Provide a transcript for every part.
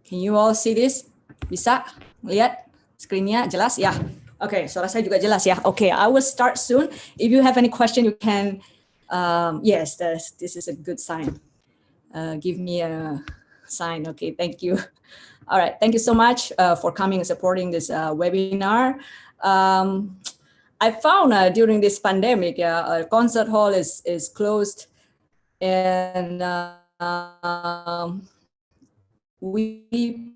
Can you all see this? Bisa lihat screen-nya jelas ya? Okay, suara saya juga jelas ya. Okay, I will start soon. If you have any question, you can. Yes, this is a good sign. Give me a sign. Okay, thank you. All right, thank you so much for coming and supporting this webinar. I found during this pandemic, concert hall is closed, and we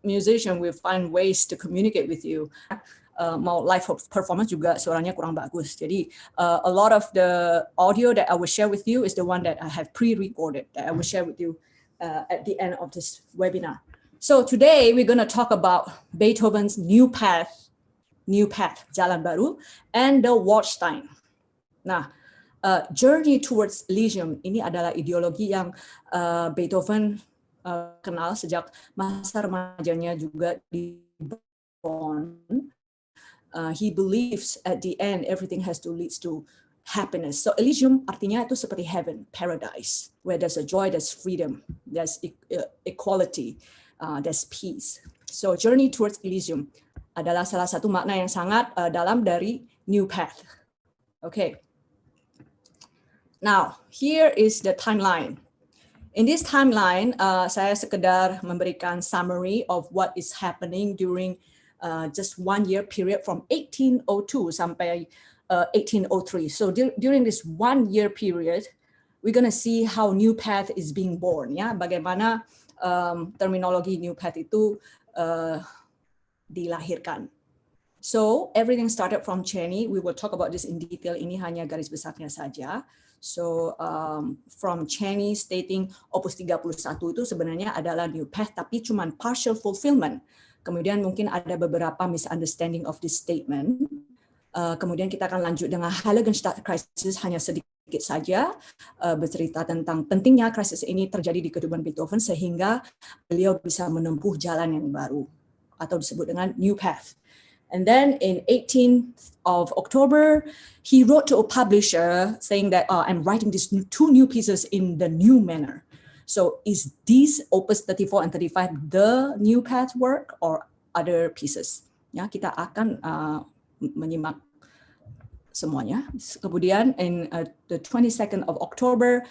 musician will find ways to communicate with you. Mau live performance juga suaranya kurang bagus. Jadi a lot of the audio that I will share with you is the one that I have pre-recorded that I will share with you at the end of this webinar. So today we're going to talk about Beethoven's new path, Jalan Baru, and the Waldstein. Nah, Journey Towards Elysium ini adalah ideologi yang Beethoven kenal sejak masa remajanya juga di Bonn. He believes at the end everything has to lead to happiness. So Elysium artinya itu seperti heaven, paradise, where there's a joy, there's freedom, there's equality, there's peace. So Journey Towards Elysium adalah salah satu makna yang sangat dalam dari New Path. Okay. Now, here is the timeline. In this timeline, saya sekedar memberikan summary of what is happening during just 1 year period from 1802 sampai 1803. So during this 1 year period, we're going to see how New Path is being born. Ya, bagaimana terminologi New Path itu dilahirkan. So everything started from Czerny. We will talk about this in detail. Ini hanya garis besarnya saja. So from Czerny stating Opus 31 itu sebenarnya adalah New Path, tapi cuma partial fulfillment. Kemudian mungkin ada beberapa misunderstanding of this statement. Kemudian kita akan lanjut dengan Heiligenstadt Crisis, hanya sedikit saja bercerita tentang pentingnya krisis ini terjadi di kehidupan Beethoven sehingga beliau bisa menempuh jalan yang baru atau disebut dengan New Path. And then in 18th of October, he wrote to a publisher saying that I'm writing these two new pieces in the new manner. So is these Opus 34 and 35 the New Path work or other pieces? Ya, kita akan menyimak semuanya. Kemudian in the 22nd of October,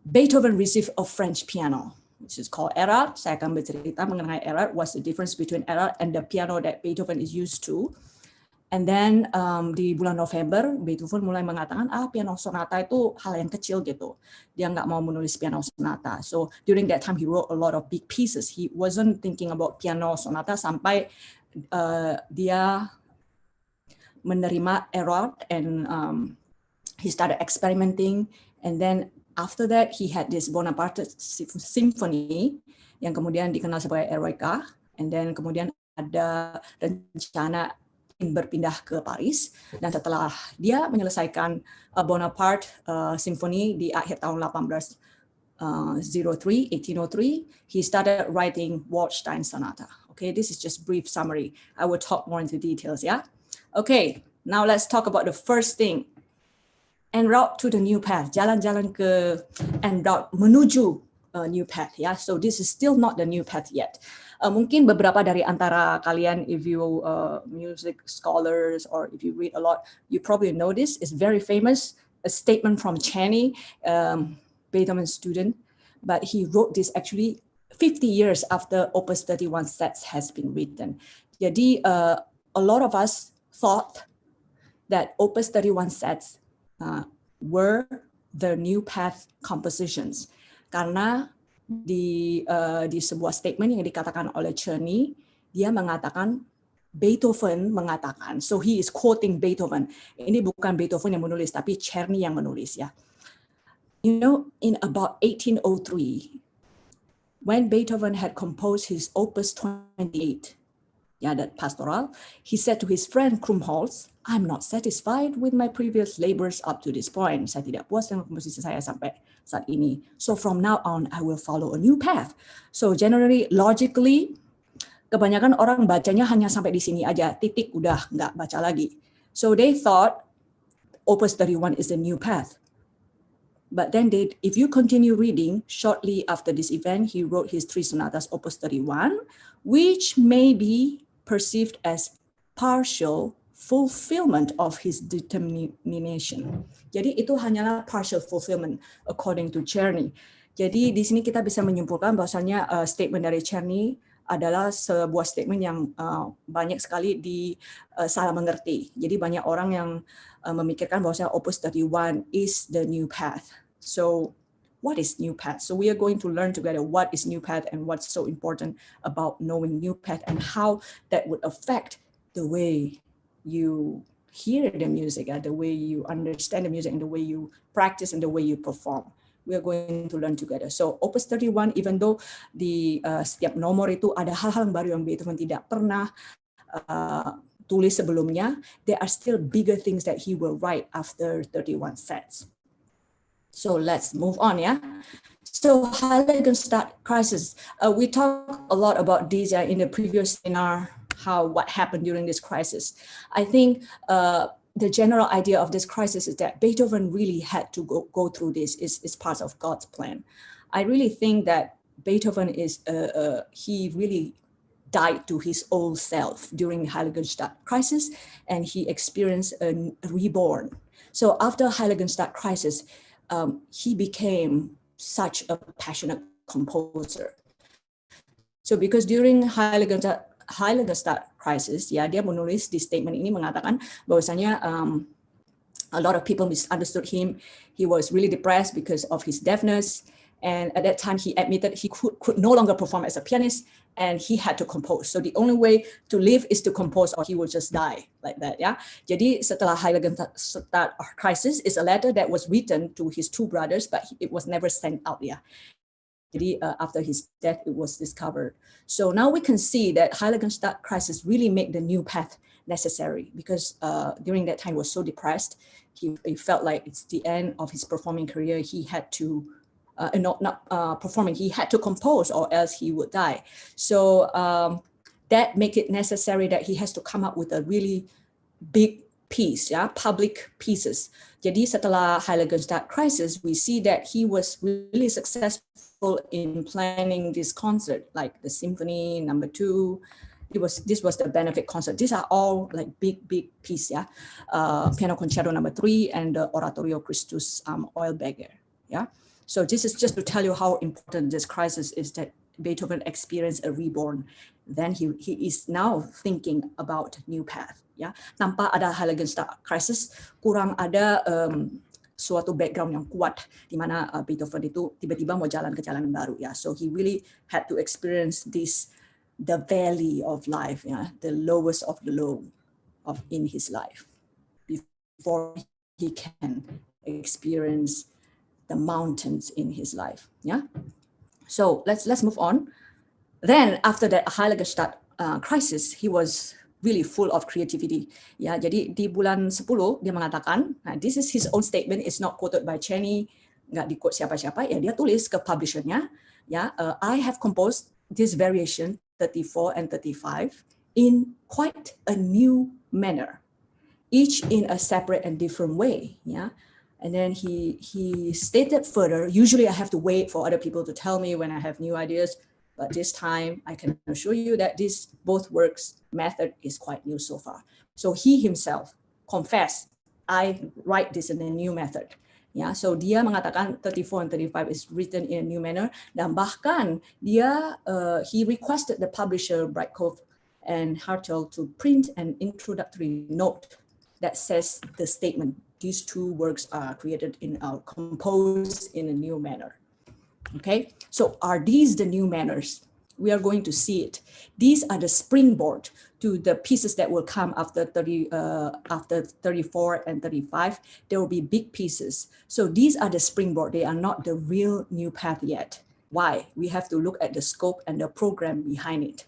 Beethoven received a French piano, which is called Erard. Saya akan bercerita mengenai Erard, what's the difference between Erard and the piano that Beethoven is used to. And then di bulan November, Beethoven mulai mengatakan, piano sonata itu hal yang kecil gitu. Dia nggak mau menulis piano sonata. So during that time, he wrote a lot of big pieces. He wasn't thinking about piano sonata sampai dia menerima Erard and he started experimenting. And then after that, he had this Bonaparte Symphony yang kemudian dikenal sebagai Eroica, and then kemudian ada rencana berpindah ke Paris, dan setelah dia menyelesaikan Bonaparte Symphony di akhir tahun 1803, he started writing Waldstein Sonata. Okay, this is just brief summary. I will talk more into details, yeah? Okay, now let's talk about the first thing. En route to the New Path, jalan-jalan ke en route menuju New Path, ya. So this is still not the New Path yet. Mungkin beberapa dari antara kalian, if you music scholars or if you read a lot, you probably know this. It's very famous, a statement from Czerny, Beethoven's student, but he wrote this actually 50 years after Opus 31 sets has been written. Jadi a lot of us thought that Opus 31 sets were the New Path compositions, karena di sebuah statement yang dikatakan oleh Czerny, dia mengatakan Beethoven mengatakan, so he is quoting Beethoven. Ini bukan Beethoven yang menulis, tapi Czerny yang menulis, ya. You know, in about 1803, when Beethoven had composed his Opus 28, that pastoral, he said to his friend Krumholtz, I'm not satisfied with my previous labors up to this point. Saya tidak puas dengan komposisi saya sampai saat ini. So from now on, I will follow a new path. So generally, logically, kebanyakan orang bacanya hanya sampai di sini aja, titik, udah nggak baca lagi. So they thought Opus 31 is the new path. But then if you continue reading, shortly after this event, he wrote his 3 sonatas, Opus 31, which may be perceived as partial fulfillment of his determination. Jadi itu hanyalah partial fulfillment according to Czerny. Jadi di sini kita bisa menyimpulkan bahwasanya statement dari Czerny adalah sebuah statement yang banyak sekali salah mengerti. Jadi banyak orang yang memikirkan bahwasanya Opus 31 is the new path. So what is new path? So we are going to learn together what is new path and what's so important about knowing new path and how that would affect the way you hear the music, the way you understand the music, and the way you practice and the way you perform. We are going to learn together. So Opus 31, even though di setiap nomor itu ada hal-hal baru yang Beethoven tidak pernah tulis sebelumnya, there are still bigger things that he will write after 31 sets. So let's move on, yeah? So Heiligenstadt crisis, we talked a lot about this in the previous seminar, what happened during this crisis. I think the general idea of this crisis is that Beethoven really had to go through this. It's part of God's plan. I really think that Beethoven he really died to his old self during the Heiligenstadt crisis, and he experienced a reborn. So after Heiligenstadt crisis, he became such a passionate composer. So because during Heiligenstadt crisis, ya, dia menulis di statement ini mengatakan bahwasanya a lot of people misunderstood him. He was really depressed because of his deafness, and at that time he admitted he could no longer perform as a pianist, and he had to compose. So the only way to live is to compose, or he will just die like that. Yeah. Jadi setelah Heiligenstadt crisis is a letter that was written to his 2 brothers, but it was never sent out. Yeah. After his death, it was discovered. So now we can see that Heiligenstadt crisis really made the new path necessary, because during that time he was so depressed. He felt like it's the end of his performing career. He had to, not performing, he had to compose, or else he would die. So that make it necessary that he has to come up with a really big piece, yeah, public pieces. Jadi setelah Heiligenstadt crisis, we see that he was really successful in planning this concert, like the Symphony No. 2. This was the benefit concert. These are all like big piece, yeah. Piano Concerto No. 3 and the Oratorio Christus Oilberger, yeah. So this is just to tell you how important this crisis is, that Beethoven experienced a reborn. Then he is now thinking about new path, ya. Tanpa ada Heiligenstadt crisis, kurang ada suatu background yang kuat di mana Beethoven itu tiba-tiba mau jalan ke jalan baru, ya. So he really had to experience the valley of life, yeah, the lowest of the low in his life, before he can experience the mountains in his life, yeah. So let's move on. Then after that Heiligenstadt crisis, he was really full of creativity. Ya, jadi di bulan 10 dia mengatakan, nah this is his own statement, it's not quoted by Czerny, nggak di-quote siapa-siapa, ya dia tulis ke publishernya, ya, I have composed this variation 34 and 35 in quite a new manner, each in a separate and different way, yeah. And then he stated further, usually I have to wait for other people to tell me when I have new ideas, but this time I can assure you that this both works method is quite new so far. So he himself confessed, I write this in a new method. Yeah, so dia mengatakan 34 and 35 is written in a new manner, dan bahkan dia he requested the publisher Breitkopf and Hartel to print an introductory note that says the statement, these two works are composed in a new manner. Okay, so are these the new manners? We are going to see it. These are the springboard to the pieces that will come after 34 and 35. There will be big pieces. So these are the springboard. They are not the real new path yet. Why? We have to look at the scope and the program behind it.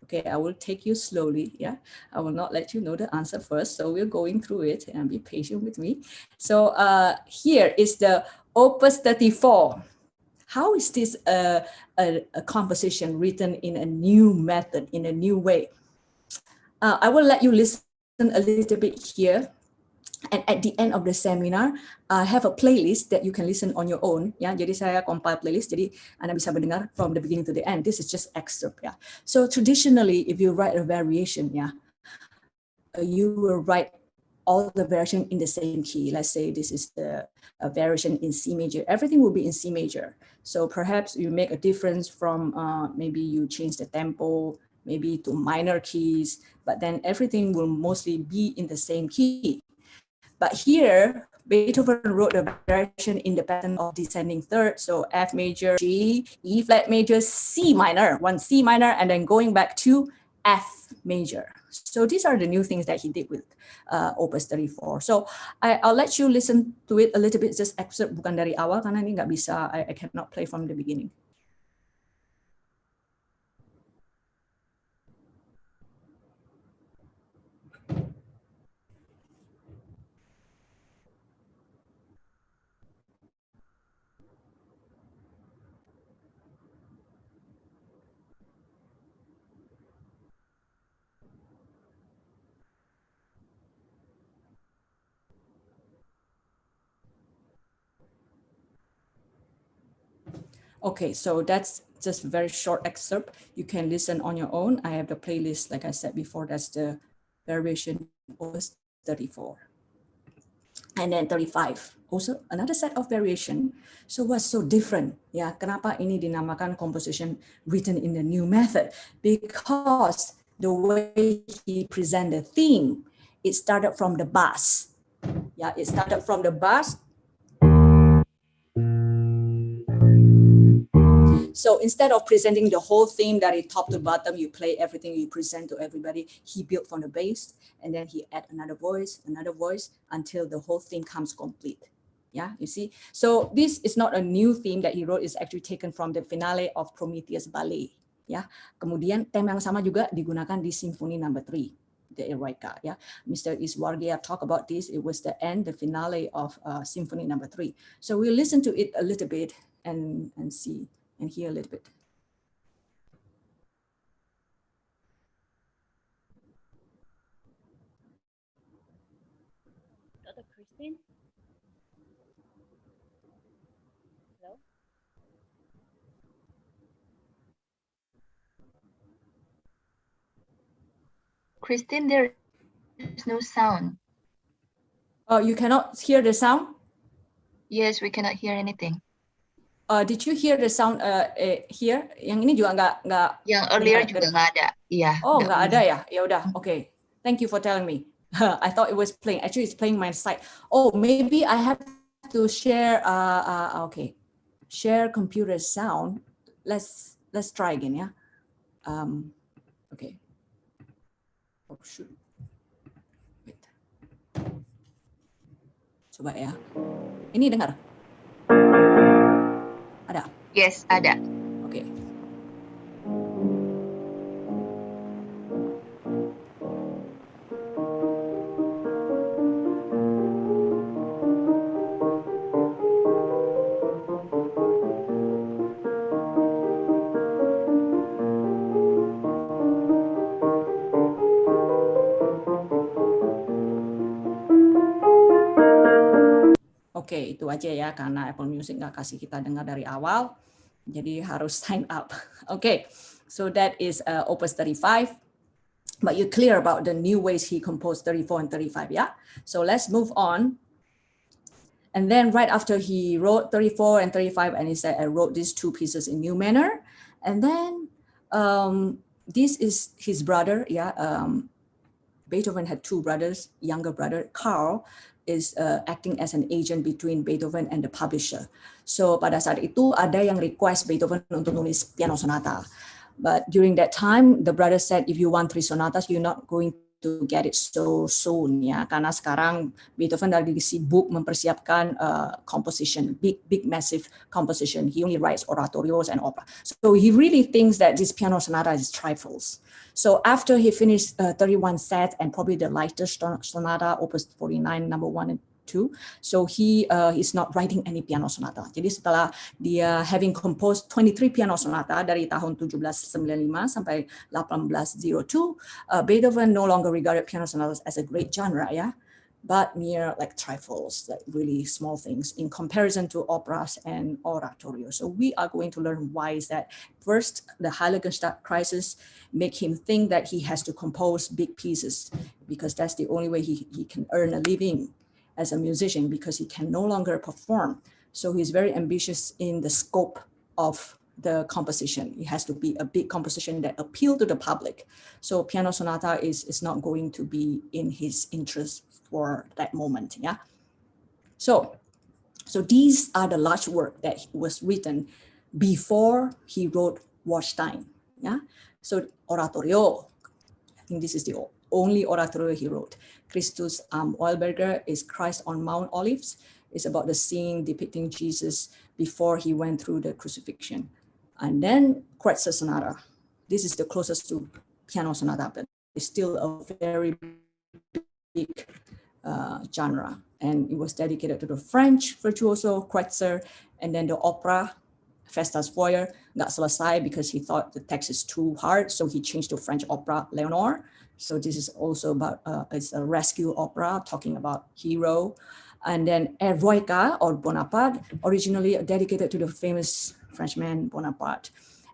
Okay, I will take you slowly. Yeah, I will not let you know the answer first. So we're going through it, and be patient with me. So here is the Opus 34. How is this a composition written in a new method, in a new way? I will let you listen a little bit here. And at the end of the seminar, I have a playlist that you can listen on your own. Ya, jadi saya compile playlist, jadi Anda bisa mendengar from the beginning to the end. This is just excerpt. Ya. So traditionally, if you write a variation, you will write all the variation in the same key. Let's say this is the variation in C major. Everything will be in C major. So perhaps you make a difference from maybe you change the tempo, maybe to minor keys, but then everything will mostly be in the same key. But here, Beethoven wrote a variation in the pattern of descending third. So F major, G, E flat major, C minor, one C minor, and then going back to F major. So these are the new things that he did with Opus 34. So I'll let you listen to it a little bit, just excerpt bukan dari awal karena ini nggak bisa, I cannot play from the beginning. Okay, so that's just a very short excerpt. You can listen on your own. I have the playlist, like I said before, that's the variation Opus 34. And then 35, also another set of variation. So what's so different? Ya, kenapa ini dinamakan composition written in the new method? Because the way he present the theme, it started from the bass. Yeah, it started from the bass. So instead of presenting the whole theme that is top to bottom, you play everything you present to everybody, he built from the bass, and then he add another voice, until the whole theme comes complete. Yeah, you see? So this is not a new theme that he wrote, it's actually taken from the finale of Prometheus Ballet. Ya, kemudian tema yang sama juga digunakan di Symphony No. 3. The Eroica, yeah. Mr. Iswargia talked about this. It was the finale of Symphony No. 3. So we'll listen to it a little bit and see and hear a little bit. Dr. Christine? Hello? Christine, there is no sound. Oh, you cannot hear the sound? Yes, we cannot hear anything. Did you hear the sound here? Yang ini juga nggak. Yang earlier juga nggak ada. Iya. Oh, nggak ada ya? Ya udah, okay. Thank you for telling me. I thought it was playing. Actually, it's playing my side. Oh, maybe I have to share. Okay, share computer sound. Let's try again, ya. Okay. Oh shoot. Wait. Coba ya. Ini dengar? Ada? Yes, ada. Okay. Oke, itu aja ya, karena Apple Music nggak kasih kita dengar dari awal, jadi harus sign up. Okay, so that is Opus 35, but you're clear about the new ways he composed 34 and 35, yeah? So let's move on. And then right after he wrote 34 and 35, and he said, I wrote these two pieces in new manner. And then this is his brother, yeah? Beethoven had two brothers, younger brother, Carl, is acting as an agent between Beethoven and the publisher. So pada saat itu ada yang request Beethoven untuk nulis piano sonata. But during that time, the brother said, if you want 3 sonatas, you're not going to get it so soon, ya. Karena sekarang Beethoven lagi sibuk mempersiapkan composition, big massive composition. He only writes oratorios and opera. So he really thinks that this piano sonata is trifles. So after he finished 31 sets and probably the lighter sonata, Opus 49, number 1 and 2, so he is not writing any piano sonata. Jadi setelah dia having composed 23 piano sonata dari tahun 1795 sampai 1802, Beethoven no longer regarded piano sonatas as a great genre, ya. but mere like trifles, like really small things in comparison to operas and oratorio. So we are going to learn why is that. First, the Heiligenstadt crisis make him think that he has to compose big pieces because that's the only way he can earn a living as a musician, because he can no longer perform. So he's very ambitious in the scope of the composition. It has to be a big composition that appeal to the public. So piano sonata is not going to be in his interest for that moment. Yeah. So these are the large work that was written before he wrote Waldstein. Yeah. So oratorio, I think this is the only oratorio he wrote. Christus am Oilberger is Christ on Mount Olives. It's about the scene depicting Jesus before he went through the crucifixion. And then Kreutzer Sonata. This is the closest to piano sonata, but it's still a very big genre. And it was dedicated to the French virtuoso Kreutzer, and then the opera Festas Feuer nggak selesai because he thought the text is too hard, so he changed to French opera Leonore. So this is also about, it's a rescue opera talking about hero. And then Eroica or Bonaparte, originally dedicated to the famous Frenchman Bonaparte.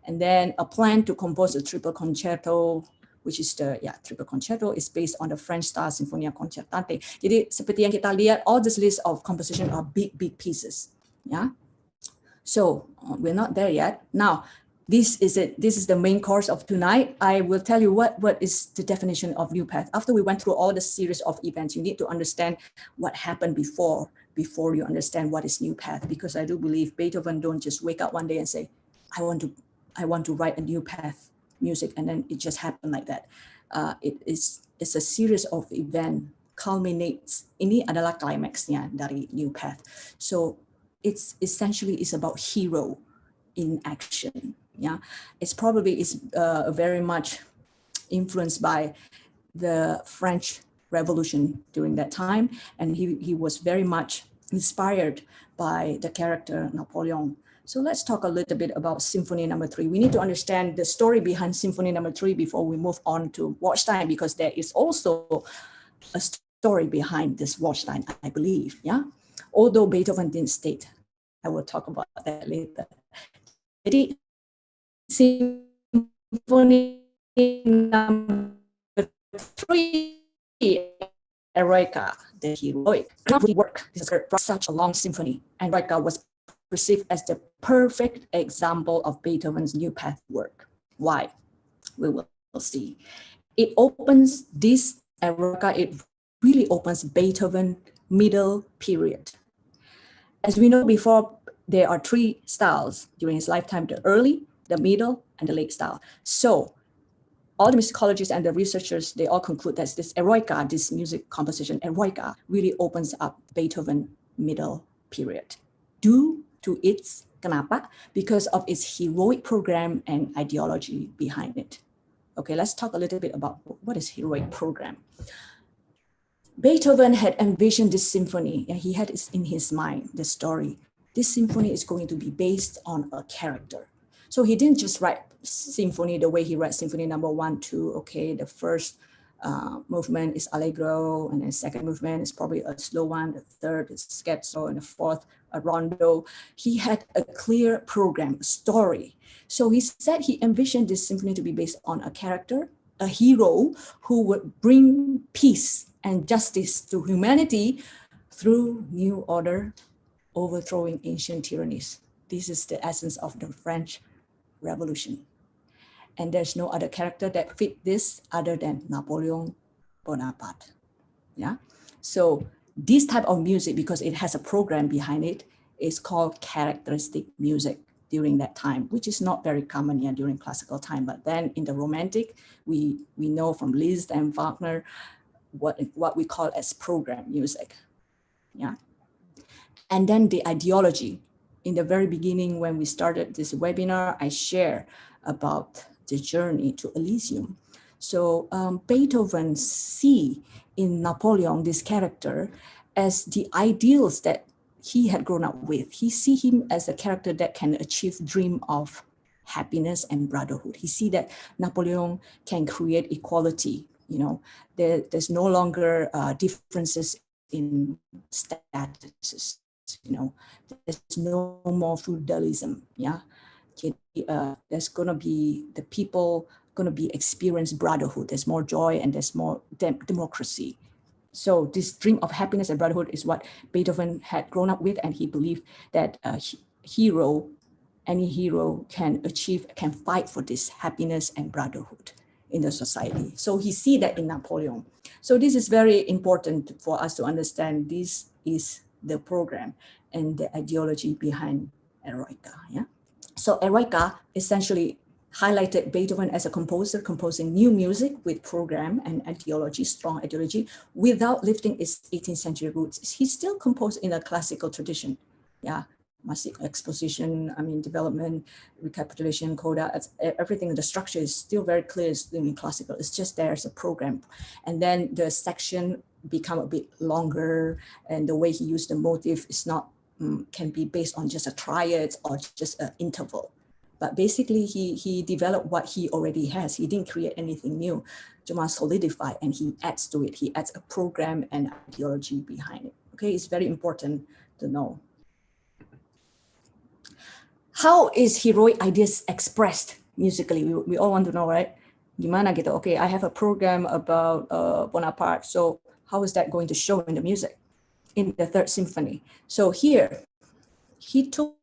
And then a plan to compose a triple concerto, which is the triple concerto is based on the French style Sinfonia Concertante. Jadi seperti yang kita lihat, all this list of composition are big pieces. Yeah. So we're not there yet. Now, this is it. This is the main course of tonight. I will tell you what is the definition of new path. After we went through all the series of events, you need to understand what happened before you understand what is new path. Because I do believe Beethoven don't just wake up one day and say, I want to write a new path music, and then it just happened like that. It's a series of event culminates. Ini adalah climaxnya dari new path. So it's essentially is about hero in action. Yeah, it's probably very much influenced by the French Revolution during that time, and he was very much inspired by the character Napoleon. So let's talk a little bit about Symphony No. 3. We need to understand the story behind Symphony No. 3 before we move on to Waldstein, because there is also a story behind this Waldstein, I believe. Yeah, although Beethoven didn't state. I will talk about that later. Jadi Symphony No. 3, Eroica, the heroic work, such a long symphony, and Eroica was perceived as the perfect example of Beethoven's new path work. Why? We will see. It opens this Eroica, it really opens Beethoven middle period. As we know before, there are 3 styles during his lifetime: the early, the middle, and the late style. So all the musicologists and the researchers, they all conclude that this Eroica, this music composition, Eroica, really opens up Beethoven middle period. Due to its, kenapa? Because of its heroic program and ideology behind it. Okay, let's talk a little bit about what is heroic program. Beethoven had envisioned this symphony, and he had it in his mind, the story. This symphony is going to be based on a character. So he didn't just write symphony the way he writes Symphony No. 1, 2. Okay, the first movement is allegro, and the second movement is probably a slow one. The third is scherzo, and the fourth a rondo. He had a clear program, a story. So he said he envisioned this symphony to be based on a character, a hero who would bring peace and justice to humanity through new order, overthrowing ancient tyrannies. This is the essence of the French Revolution. And there's no other character that fit this other than Napoleon Bonaparte. Yeah. So this type of music, because it has a program behind it, is called characteristic music during that time, which is not very common yet during classical time. But then in the Romantic, we know from Liszt and Wagner what we call as program music. Yeah. And then the ideology. In the very beginning, when we started this webinar, I share about the journey to Elysium. So Beethoven see in Napoleon, this character, as the ideals that he had grown up with. He see him as a character that can achieve dream of happiness and brotherhood. He see that Napoleon can create equality. You know, there's no longer differences in statuses. There's no more feudalism. Yeah, there's gonna be the people gonna be experience brotherhood. There's more joy and there's more democracy. So this dream of happiness and brotherhood is what Beethoven had grown up with, and he believed that any hero can fight for this happiness and brotherhood in the society. So he see that in Napoleon. So this is very important for us to understand. This is the program and the ideology behind Eroica. Yeah. So Eroica essentially highlighted Beethoven as a composer composing new music with program and ideology, strong ideology, without lifting its 18th century roots. He still composed in a classical tradition. Yeah, massive exposition, development, recapitulation, coda, everything, the structure is still very clear, it's in classical. It's just there's a program. And then the section become a bit longer, and the way he used the motive is not, can be based on just a triad or just an interval. But basically, he developed what he already has. He didn't create anything new, just solidify, and he adds to it. He adds a program and ideology behind it. Okay, it's very important to know. How is heroic ideas expressed musically? We all want to know, right? Gimana gitu? Okay, I have a program about Bonaparte. So how is that going to show in the music? In the Third Symphony. So here, he took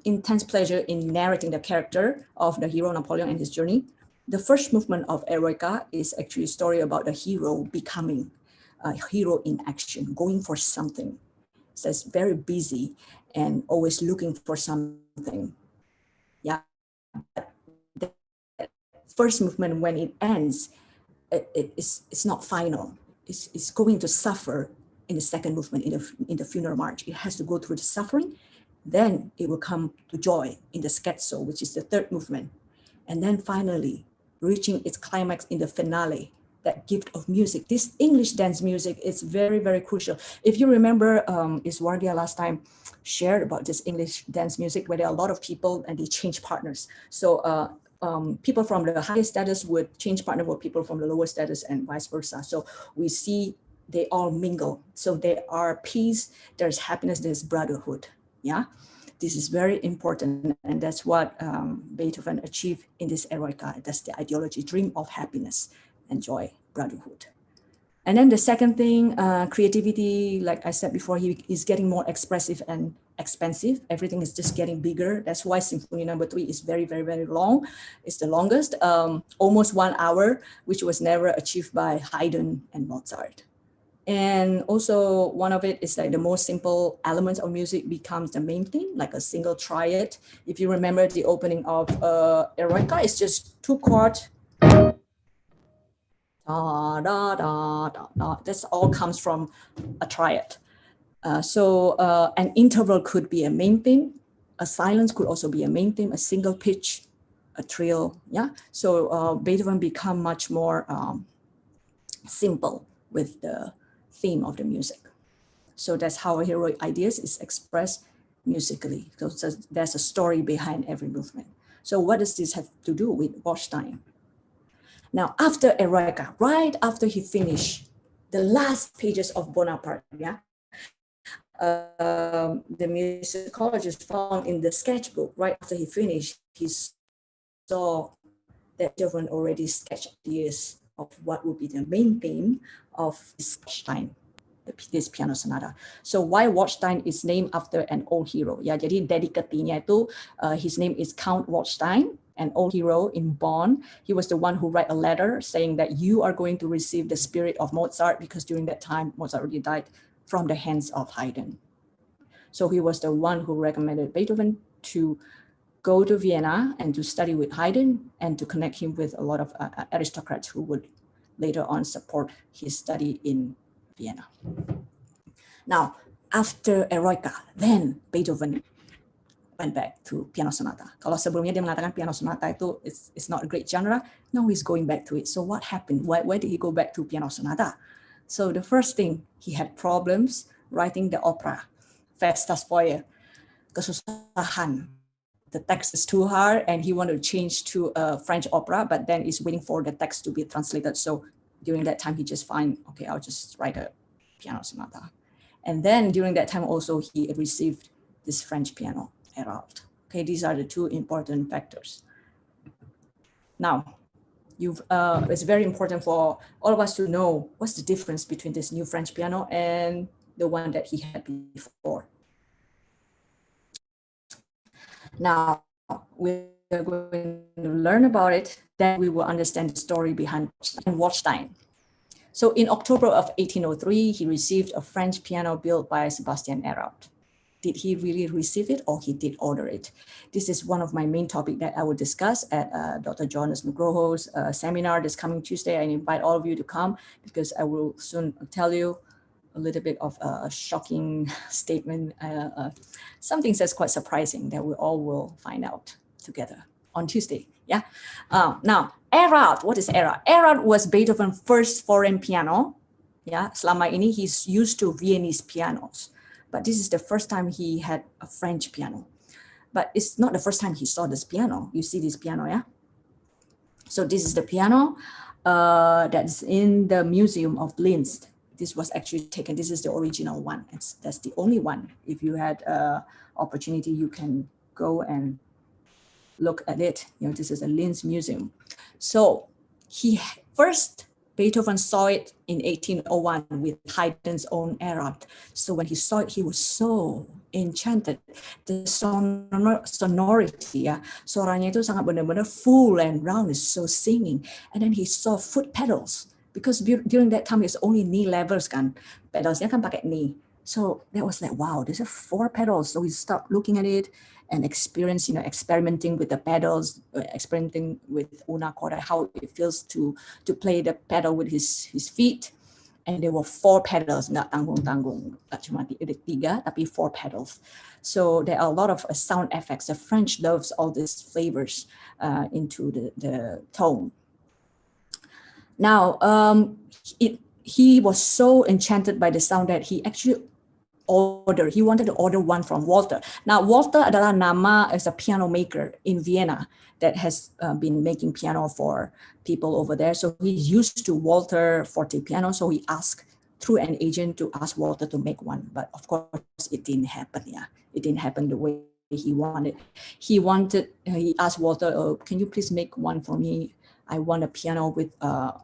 intense pleasure in narrating the character of the hero Napoleon and his journey. The first movement of Eroica is actually a story about the hero becoming a hero in action, going for something. So it's very busy and always looking for something. Yeah. The first movement, when it ends, it's not final. It's going to suffer in the second movement, in the funeral march. It has to go through the suffering. Then it will come to joy in the scherzo, which is the third movement. And then finally, reaching its climax in the finale, that gift of music. This English dance music is very, very crucial. If you remember, Iswargia last time shared about this English dance music, where there are a lot of people and they change partners. So people from the highest status would change partner with people from the lower status and vice versa. So we see they all mingle. So there are peace, there's happiness, there's brotherhood. Yeah, this is very important, and that's what Beethoven achieved in this Eroica. That's the ideology, dream of happiness and joy, brotherhood. And then the second thing, creativity, like I said before, he is getting more expressive and expensive. Everything is just getting bigger. That's why Symphony No. 3 is very, very, very long. It's the longest, almost 1 hour, which was never achieved by Haydn and Mozart. And also one of it is like the most simple elements of music becomes the main theme, like a single triad. If you remember the opening of Eroica, it's just 2 chords. Da, da, da, da, da. This all comes from a triad. So an interval could be a main theme. A silence could also be a main theme, a single pitch, a trill. Yeah. So Beethoven become much more simple with the theme of the music. So that's how heroic ideas is expressed musically. So there's a story behind every movement. So what does this have to do with Waldstein? Now, after Eroica, right after he finished the last pages of Bonaparte, yeah, the musicologist found in the sketchbook, right after he finished, he saw that Beethoven already sketched ideas of what would be the main theme of Waldstein, this piano sonata. So why Waldstein is named after an old hero? Ya, jadi dedicatee-nya itu, his name is Count Waldstein, an old hero in Bonn. He was the one who wrote a letter saying that you are going to receive the spirit of Mozart, because during that time, Mozart already died from the hands of Haydn. So he was the one who recommended Beethoven to go to Vienna and to study with Haydn and to connect him with a lot of aristocrats who would later on support his study in Vienna. Now, after Eroica, then Beethoven went back to piano sonata. Kalau sebelumnya dia mengatakan piano sonata itu it's not a great genre, now he's going back to it. So what happened? Why did he go back to piano sonata? So the first thing, he had problems writing the opera, Festas Feuer, kesusahan. The text is too hard and he wanted to change to a French opera, but then he's waiting for the text to be translated. So during that time, he just find, okay, I'll just write a piano sonata. And then during that time also, he received this French piano, Erard. Okay, these are the two important factors. Now, it's very important for all of us to know what's the difference between this new French piano and the one that he had before. Now, we're going to learn about it, then we will understand the story behind Waldstein. So in October of 1803, he received a French piano built by Sebastian Erard. Did he really receive it or he did order it? This is one of my main topics that I will discuss at Dr. Jonas Nugroho's seminar this coming Tuesday. I invite all of you to come because I will soon tell you a little bit of a shocking statement, something that's quite surprising that we all will find out together on Tuesday. Yeah. Now, Erard, what is Erard? Erard was Beethoven's first foreign piano. Yeah. Selama ini he's used to Viennese pianos, but this is the first time he had a French piano. But it's not the first time he saw this piano. You see this piano, yeah? So this is the piano that's in the Museum of Linz. This was actually taken. This is the original one. That's the only one. If you had opportunity, you can go and look at it. You know, this is a Linz museum. So Beethoven saw it in 1801 with Haydn's own Erard. So when he saw it, he was so enchanted. The sonority, ya, suaranya itu sangat benar-benar full and round, is so singing. And then he saw foot pedals because during that time it's only knee levels kan, pedalsnya kan pakai knee. So that was like, wow, there's 4 pedals. So we start looking at it and experimenting with the pedals, experimenting with una corda, how it feels to play the pedal with his feet. And there were 4 pedals, not tanggung-tanggung, cuma 3, tapi 4 pedals. So there are a lot of sound effects. The French loves all these flavors into the tone. Now, he was so enchanted by the sound that he actually he wanted to order one from Walter. Now, Walter adalah nama as a piano maker in Vienna that has been making piano for people over there. So he's used to Walter Forte piano. So he asked through an agent to ask Walter to make one. But of course, it didn't happen. Yeah, it didn't happen the way he wanted. He asked Walter, can you please make one for me? I want a piano with a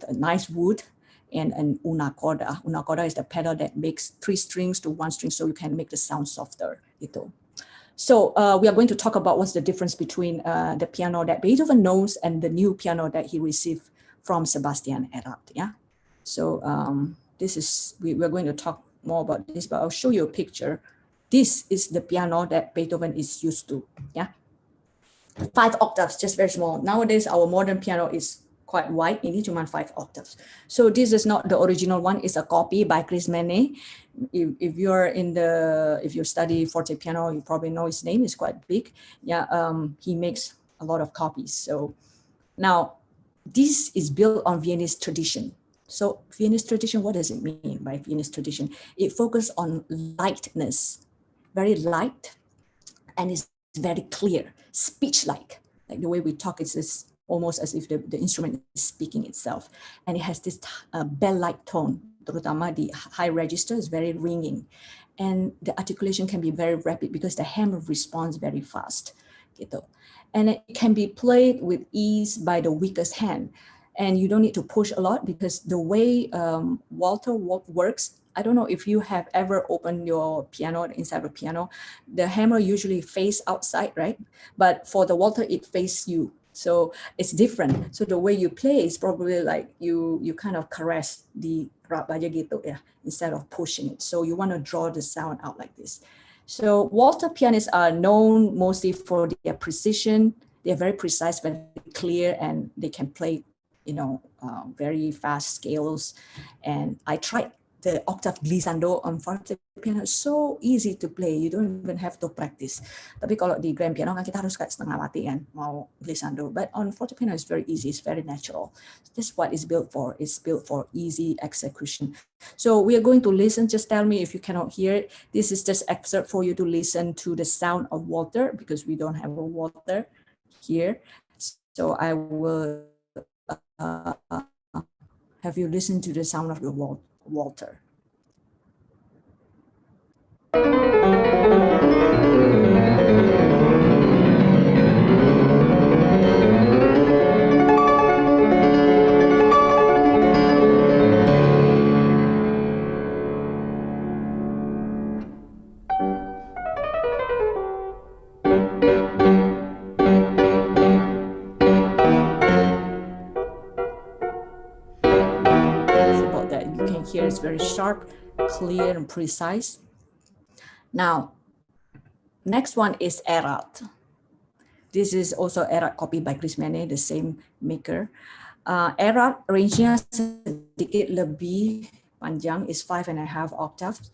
nice wood and an una corda. Una corda is the pedal that makes 3 strings to 1 string, so you can make the sound softer. So we are going to talk about what's the difference between the piano that Beethoven knows and the new piano that he received from Sebastian Erard. Yeah. So we're going to talk more about this, but I'll show you a picture. This is the piano that Beethoven is used to. Yeah. 5 octaves, just very small. Nowadays, our modern piano is quite wide, ini cuma 5 octaves. So this is not the original one, it's a copy by Chris Manet. If you study forte piano, you probably know his name, it's quite big. Yeah, he makes a lot of copies. So now this is built on Viennese tradition. So Viennese tradition, what does it mean by Viennese tradition? It focuses on lightness, very light, and it's very clear, speech-like. Like the way we talk, it's almost as if the instrument is speaking itself. And it has this bell-like tone, terutama the high register is very ringing. And the articulation can be very rapid because the hammer responds very fast. Gitu. And it can be played with ease by the weakest hand. And you don't need to push a lot because the way Walter works, I don't know if you have ever opened your piano inside a piano, the hammer usually face outside, right? But for the Walter, it faces you. So it's different. So the way you play is probably like you kind of caress the rap aja gitu, yeah, instead of pushing it. So you want to draw the sound out like this. So Walter pianists are known mostly for their precision. They're very precise, very clear, and they can play, very fast scales. And I tried the octave glissando on forte piano, so easy to play. You don't even have to practice. Tapi kalau di grand piano kan kita harus kayak setengah mati kan mau glissando. But on forte piano it's very easy. It's very natural. That's what it's built for. It's built for easy execution. So we are going to listen. Just tell me if you cannot hear it. This is just excerpt for you to listen to the sound of Walter because we don't have a Walter here. So I will have you listen to the sound of the Walter. You can hear it's very sharp, clear, and precise. Now, next one is Erat. This is also Erat copied by Chris Mene, the same maker. Erat range-nya sedikit lebih panjang, is 5.5 octaves,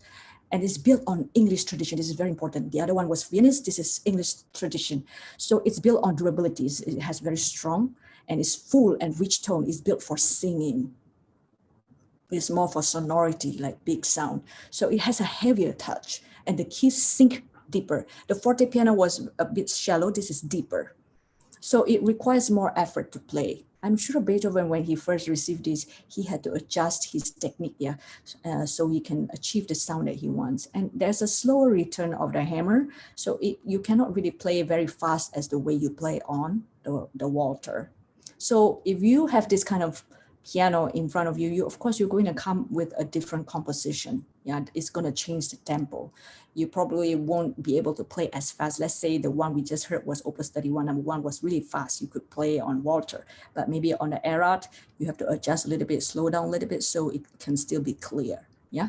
and it's built on English tradition. This is very important. The other one was Viennese. This is English tradition. So it's built on durability. It has very strong, and it's full and rich tone. It's built for singing. It's more for sonority, like big sound. So it has a heavier touch, and the keys sink deeper. The forte piano was a bit shallow. This is deeper. So it requires more effort to play. I'm sure Beethoven, when he first received this, he had to adjust his technique, so he can achieve the sound that he wants. And there's a slower return of the hammer, so you cannot really play very fast as the way you play on the Walter. So if you have this kind of piano in front of you, of course, you're going to come with a different composition. Yeah, it's going to change the tempo. You probably won't be able to play as fast. Let's say the one we just heard was Opus 31, number 1 was really fast. You could play on Walter, but maybe on the Erat, you have to adjust a little bit, slow down a little bit so it can still be clear. Yeah.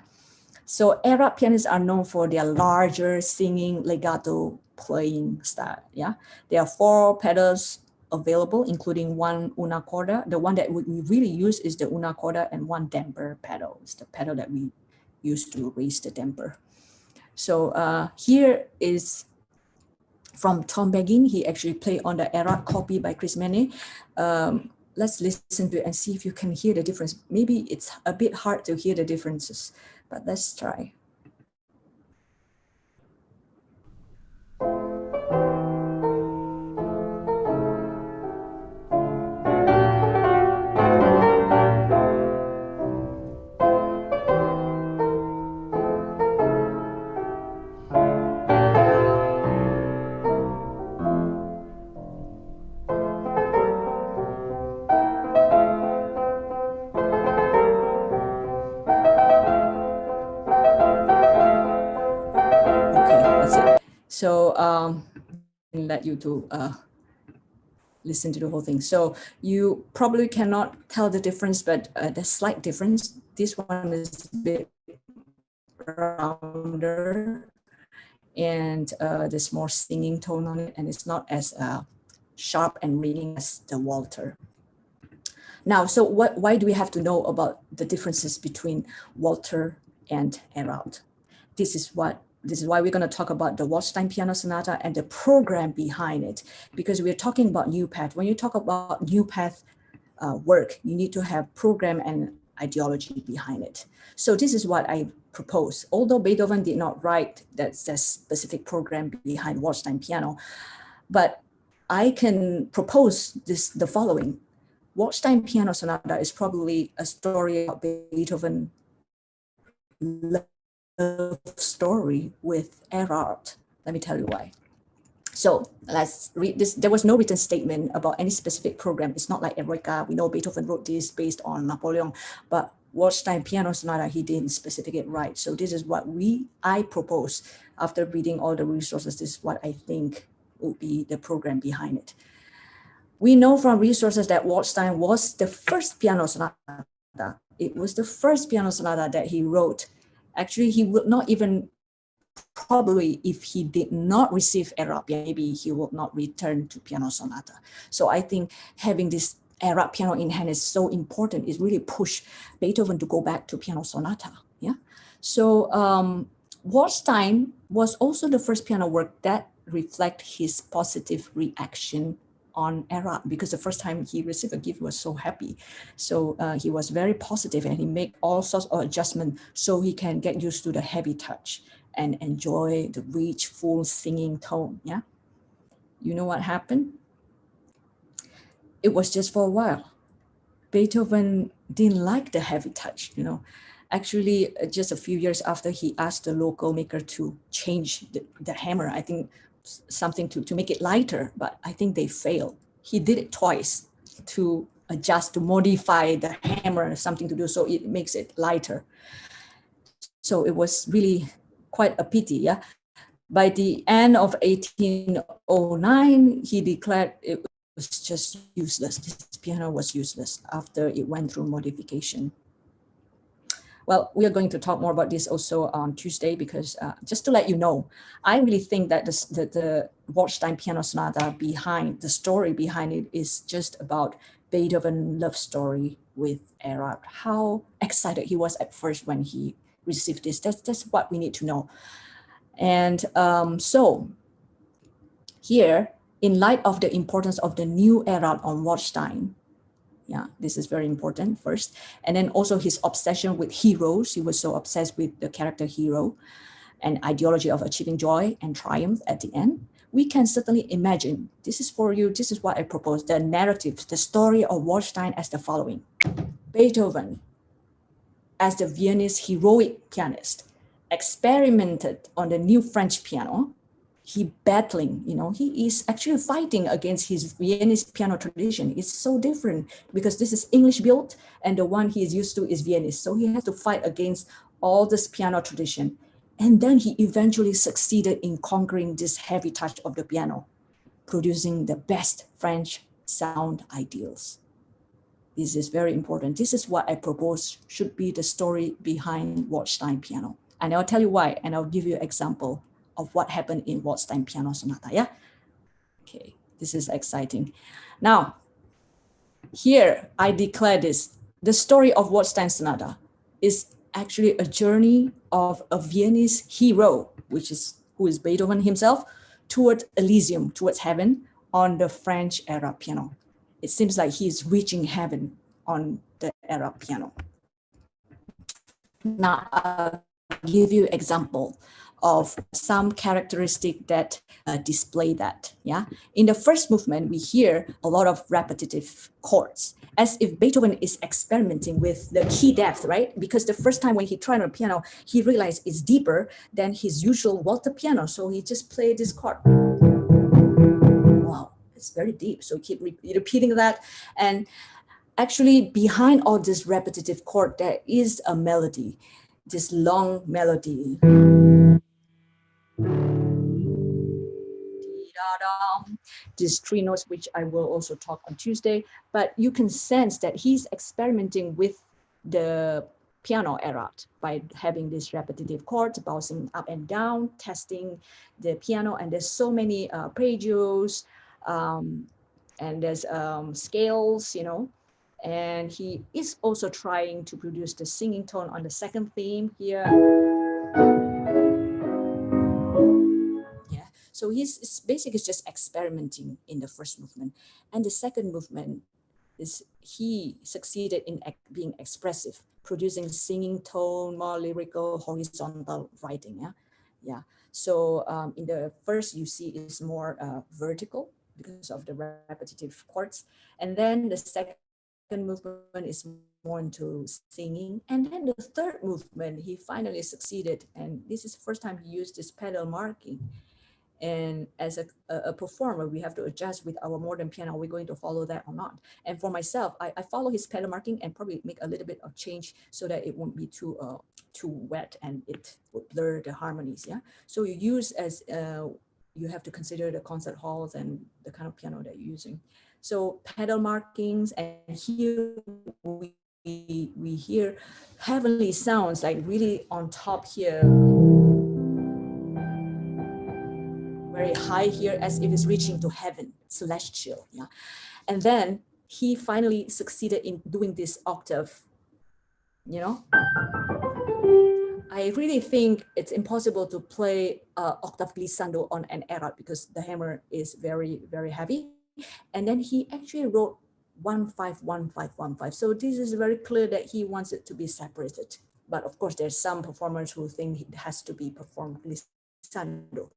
So Erat pianists are known for their larger singing legato playing style. Yeah. There are 4 pedals available, including 1 una corda. The one that we really use is the una corda, and 1 damper pedal. It's the pedal that we use to raise the damper. So here is from Tom Begin. He actually played on the Erat copy by Chris Mene. Let's listen to it and see if you can hear the difference. Maybe it's a bit hard to hear the differences, but let's try. So let you to listen to the whole thing. So you probably cannot tell the difference, but the slight difference. This one is a bit rounder, and there's more singing tone on it, and it's not as sharp and ringing as the Walter. Now, so why do we have to know about the differences between Walter and Erat? This is why we're going to talk about the Waldstein Piano Sonata and the program behind it, because we're talking about new path. When you talk about new path work, you need to have program and ideology behind it. So this is what I propose. Although Beethoven did not write that specific program behind Waldstein piano, but I can propose the following. Waldstein Piano Sonata is probably a story about Beethoven story with Erat. Let me tell you why. So let's read this. There was no written statement about any specific program. It's not like Eroica. We know Beethoven wrote this based on Napoleon, but Waldstein Piano Sonata, he didn't specifically write. So this is what I propose after reading all the resources. This is what I think would be the program behind it. We know from resources that Waldstein was the first piano sonata. It was the first piano sonata that he wrote. Actually, he would not even, probably if he did not receive Erat, maybe he would not return to piano sonata. So I think having this Erat piano in hand is so important. It really pushed Beethoven to go back to piano sonata. Yeah. So Waldstein was also the first piano work that reflect his positive reaction on Erat, because the first time he received a gift, he was so happy. So he was very positive, and he made all sorts of adjustments so he can get used to the heavy touch and enjoy the rich, full singing tone. Yeah. You know what happened? It was just for a while. Beethoven didn't like the heavy touch, Actually, just a few years after he asked the local maker to change the hammer, I think something to make it lighter, but I think they failed. He did it twice to adjust, to modify the hammer, something to do so it makes it lighter. So it was really quite a pity, yeah. By the end of 1809, he declared it was just useless. This piano was useless after it went through modification. Well, we are going to talk more about this also on Tuesday because just to let you know, I really think that the Waldstein Piano Sonata behind, the story behind it is just about Beethoven love story with Erard. How excited he was at first when he received this. That's what we need to know. And so here, in light of the importance of the new Erard on Waldstein, yeah, this is very important first. And then also his obsession with heroes. He was so obsessed with the character hero and ideology of achieving joy and triumph at the end. We can certainly imagine, this is for you, this is what I propose, the narrative, the story of Waldstein as the following. Beethoven, as the Viennese heroic pianist, experimented on the new French piano. He battling, he is actually fighting against his Viennese piano tradition. It's so different because this is English built and the one he is used to is Viennese. So he has to fight against all this piano tradition. And then he eventually succeeded in conquering this heavy touch of the piano, producing the best French sound ideals. This is very important. This is what I propose should be the story behind Waldstein piano. And I'll tell you why, and I'll give you an example of what happened in Waldstein Piano Sonata, yeah? Okay, this is exciting. Now, here I declare this. The story of Waldstein Sonata is actually a journey of a Viennese hero, who is Beethoven himself, toward Elysium, towards heaven, on the French era piano. It seems like he's reaching heaven on the era piano. Now, I'll give you example of some characteristic that display that. Yeah, in the first movement, we hear a lot of repetitive chords, as if Beethoven is experimenting with the key depth, right? Because the first time when he tried on a piano, he realized it's deeper than his usual Walter piano, so he just played this chord. Wow, it's very deep. So keep repeating that, and actually behind all this repetitive chord, there is a melody, this long melody. These three notes, which I will also talk on Tuesday, but you can sense that he's experimenting with the piano era by having these repetitive chords bouncing up and down, testing the piano, and there's so many arpeggios, and there's scales, and he is also trying to produce the singing tone on the second theme here. Yeah, so he's basically just experimenting in the first movement. And the second movement is he succeeded in being expressive, producing singing tone, more lyrical, horizontal writing. Yeah. So in the first, you see is more vertical because of the repetitive chords. And then the second movement is more into singing. And then the third movement, he finally succeeded. And this is the first time he used this pedal marking. And as a performer, we have to adjust with our modern piano. We're going to follow that or not. And for myself, I follow his pedal marking and probably make a little bit of change so that it won't be too wet and it would blur the harmonies. Yeah. So you use as you have to consider the concert halls and the kind of piano that you're using. So pedal markings, and here we hear heavenly sounds, like really on top here, very high here, as if it's reaching to heaven, celestial. Yeah, and then he finally succeeded in doing this octave. I really think it's impossible to play octave glissando on an Erard because the hammer is very, very heavy. And then he actually wrote 1-5-1-5-1-5. So this is very clear that he wants it to be separated. But of course, there's some performers who think it has to be performed glissando.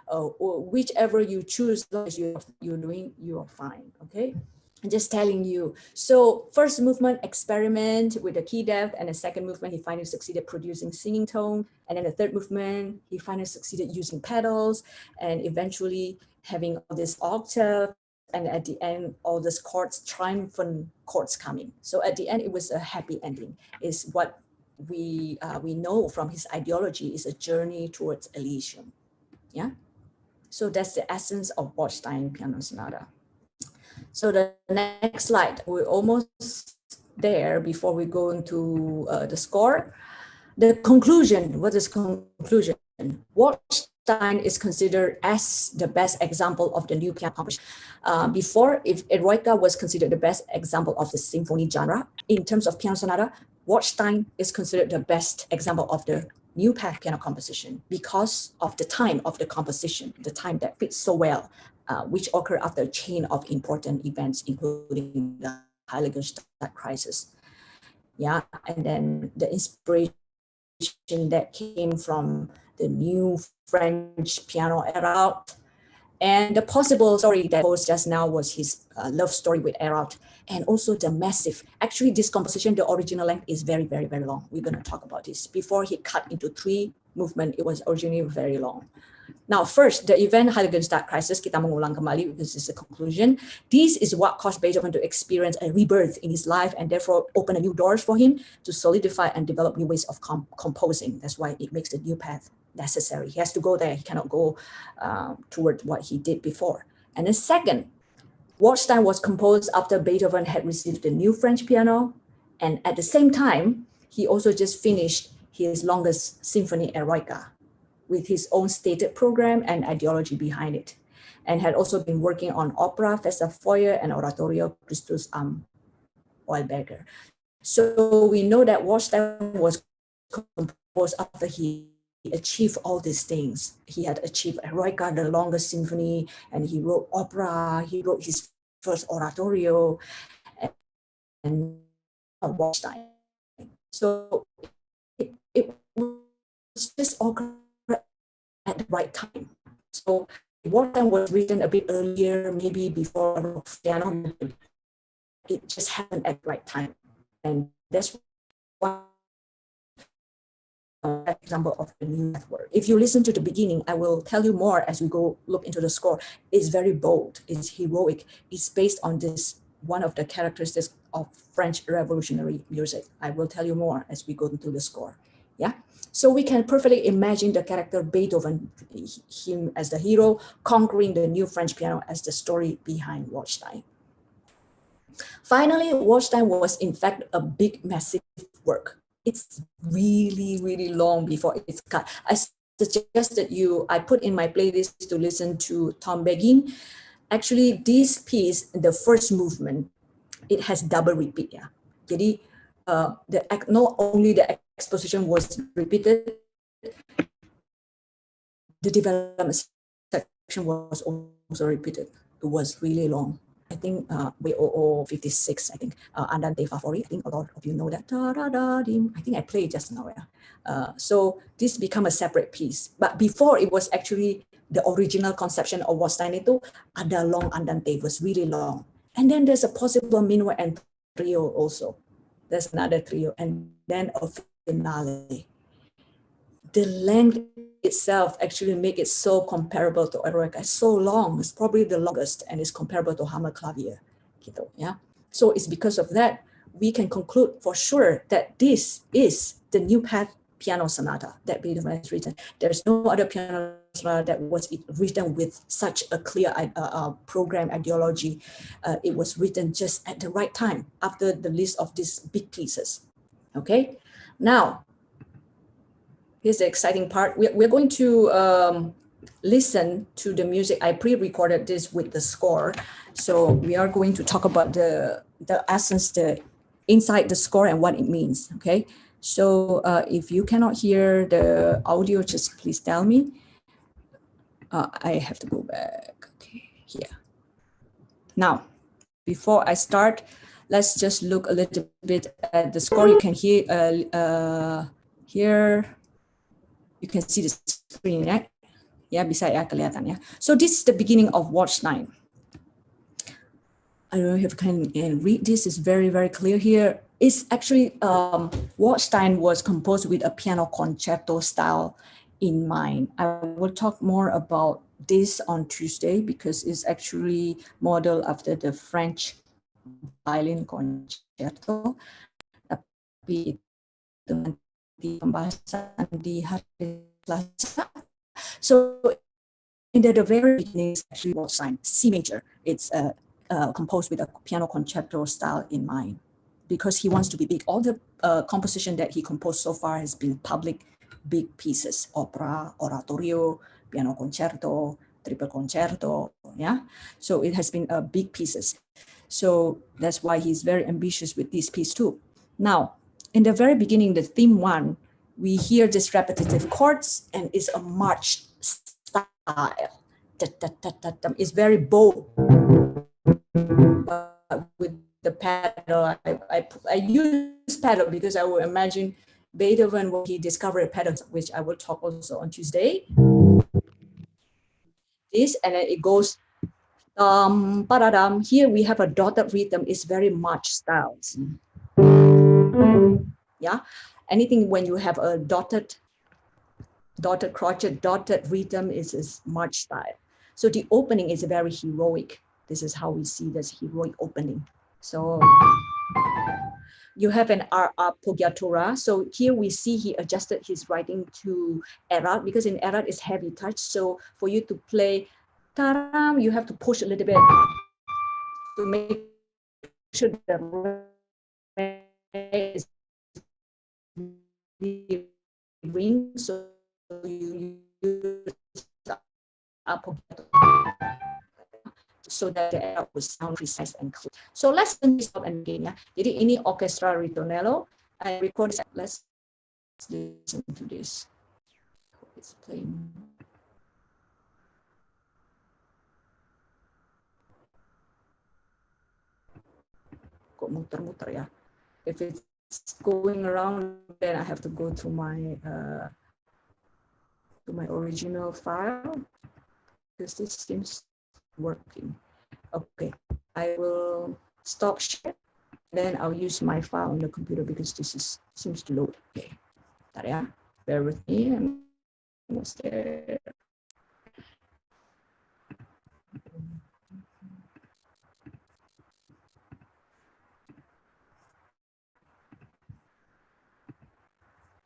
Or whichever you choose, as long as you're doing, you are fine. Okay. I'm just telling you. So first movement, experiment with the key depth, and the second movement, he finally succeeded producing singing tone. And then the third movement, he finally succeeded using pedals and eventually having all this octave. And at the end, all these chords, triumphant chords coming. So at the end, it was a happy ending. Is what we know from his ideology is a journey towards Elysium. Yeah. So that's the essence of Waldstein Piano Sonata. So the next slide, we're almost there before we go into the score. The conclusion, what is conclusion? Waldstein is considered as the best example of the new piano composition. Before, if Eroica was considered the best example of the symphony genre, in terms of piano sonata, Waldstein is considered the best example of the new piano composition because of the time of the composition, the time that fits so well, which occurred after a chain of important events, including the Heiligenstadt crisis. Yeah, and then the inspiration that came from the new French piano era, and the possible story that posed just now was his love story with Erard, and also the massive, actually this composition, the original length is very, very, very long. We're going to talk about this. Before he cut into 3 movements, it was originally very long. Now, first, the event Heiligenstadt crisis, kita mengulang kembali because this is a conclusion. This is what caused Beethoven to experience a rebirth in his life and therefore open a new doors for him to solidify and develop new ways of composing. That's why it makes the new path necessary. He has to go there. He cannot go toward what he did before. And then second, Waldstein was composed after Beethoven had received the new French piano. And at the same time, he also just finished his longest symphony, Eroica, with his own stated program and ideology behind it, and had also been working on opera, Festa Feuer, and Oratorio Christus am Oilberger. So we know that Waldstein was composed after he achieved all these things. He had achieved Eroica, the longest symphony, and he wrote opera, he wrote his first oratorio, and Waldstein. So it was just all at the right time. So Waldstein was written a bit earlier, maybe before piano. It just happened at the right time. And that's one example of the new network. If you listen to the beginning, I will tell you more as we go look into the score. It's very bold, it's heroic. It's based on this, one of the characteristics of French revolutionary music. I will tell you more as we go into the score. Yeah. So we can perfectly imagine the character Beethoven, him as the hero, conquering the new French piano as the story behind Waldstein. Finally, Waldstein was in fact a big, massive work. It's really, really long before it's cut. I suggest that I put in my playlist to listen to Tom Begin. Actually, this piece, the first movement, it has double repeat. Yeah. Jadi, not only the exposition was repeated, the development section was also repeated. It was really long. I think WOO 56, I think, Andante Favori, I think a lot of you know that. I think I played just now. Yeah. So this became a separate piece. But before, it was actually the original conception of Waldstein itu ada long Andante, was really long. And then there's a possible minuet and trio also. There's another trio, and then a finale. The length itself actually make it so comparable to Eroica. It's so long, it's probably the longest, and it's comparable to Hammerklavier. Gitu, yeah? So it's because of that, we can conclude for sure that this is the new path piano sonata that Beethoven has written. There's no other piano sonata that was written with such a clear program ideology. It was written just at the right time after the list of these big pieces. Okay, now here's the exciting part. We're going to listen to the music. I pre-recorded this with the score. So we are going to talk about the essence, the inside the score and what it means, okay? So if you cannot hear the audio, just please tell me. I have to go back, okay, here. Now, before I start, let's just look a little bit at the score. You can hear here. You can see the screen, right? Ya, bisa ya kelihatan ya. So this is the beginning of Waldstein. I don't know if you can read this. It's very, very clear here. It's actually, Waldstein was composed with a piano concerto style in mind. I will talk more about this on Tuesday because it's actually modeled after the French violin concerto. Tapi itu nanti pembahasan di hari Selasa. So in the very beginning, it's actually Waldstein, C major. It's composed with a piano concerto style in mind because he wants to be big. All the composition that he composed so far has been public big pieces, opera, oratorio, piano concerto, triple concerto, yeah? So it has been big pieces. So that's why he's very ambitious with this piece too. Now, in the very beginning, the theme one, we hear this repetitive chords and it's a march style. It's very bold. But with the pedal, I use pedal because I would imagine Beethoven, when he discovered pedals, which I will talk also on Tuesday. This, and then it goes here we have a dotted rhythm. It's very march styles. Yeah, anything when you have a dotted crochet, dotted rhythm is march style. So the opening is very heroic. This is how we see this heroic opening. So you have an appoggiatura. So here we see he adjusted his writing to erat because in erat is heavy touch. So for you to play taram, you have to push a little bit to make sure the ring. So you use so that the erat will sound precise and clear. So let's turn this up and again. Yeah. Jadi ini orchestra ritornello. I record this. Let's listen to this. It's playing. Kok muter-muter ya. If it's going around, then I have to go to my original file because this seems working. Okay, I will stop share. Then I'll use my file on the computer because this seems to load. Okay, ya. Bear with me. I'm almost there.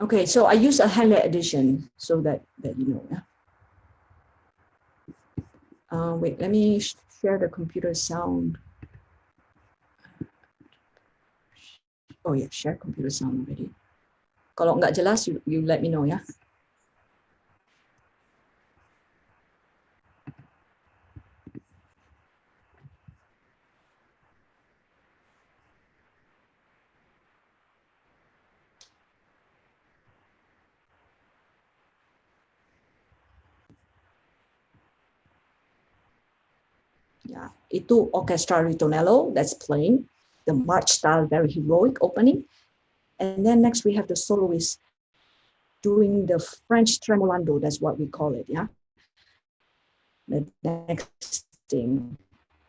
Okay, so I use a highlight edition so that you know. Yeah. Wait, let me share the computer sound. Oh yeah, share computer sound already. Kalau nggak jelas, you let me know ya. Yeah, itu orchestra ritornello that's playing the march style, very heroic opening, and then next we have the soloist doing the French tremolando. That's what we call it. Yeah. The next thing,